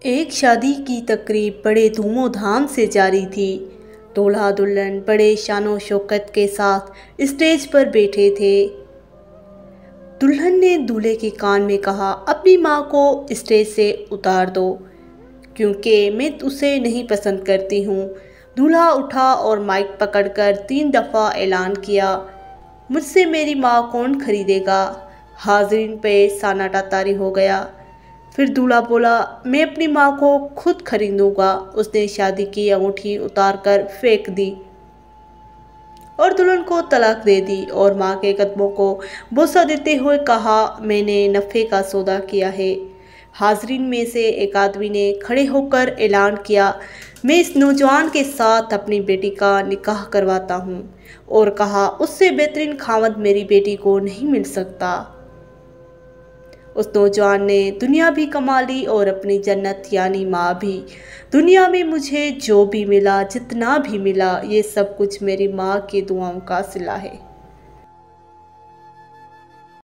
एक शादी की तकरीब बड़े धूमोधाम से जारी थी। दूल्हा दुल्हन बड़े शानो शौकत के साथ स्टेज पर बैठे थे। दुल्हन ने दूल्हे के कान में कहा, अपनी माँ को स्टेज से उतार दो क्योंकि मैं उसे नहीं पसंद करती हूँ। दूल्हा उठा और माइक पकड़कर 3 दफ़ा ऐलान किया, मुझसे मेरी माँ कौन खरीदेगा। हाज़रीन पे सन्नाटा तारी हो गया। फिर दूल्हा बोला, मैं अपनी माँ को खुद खरीदूंगा। उसने शादी की अंगूठी उतार कर फेंक दी और दुल्हन को तलाक दे दी और माँ के कदमों को बोसा देते हुए कहा, मैंने नफ़े का सौदा किया है। हाज़रीन में से एक आदमी ने खड़े होकर ऐलान किया, मैं इस नौजवान के साथ अपनी बेटी का निकाह करवाता हूँ, और कहा, उससे बेहतरीन खामद मेरी बेटी को नहीं मिल सकता। उस नौजवान ने दुनिया भी कमा ली और अपनी जन्नत यानी माँ भी। दुनिया में मुझे जो भी मिला, जितना भी मिला, ये सब कुछ मेरी माँ की दुआओं का सिला है।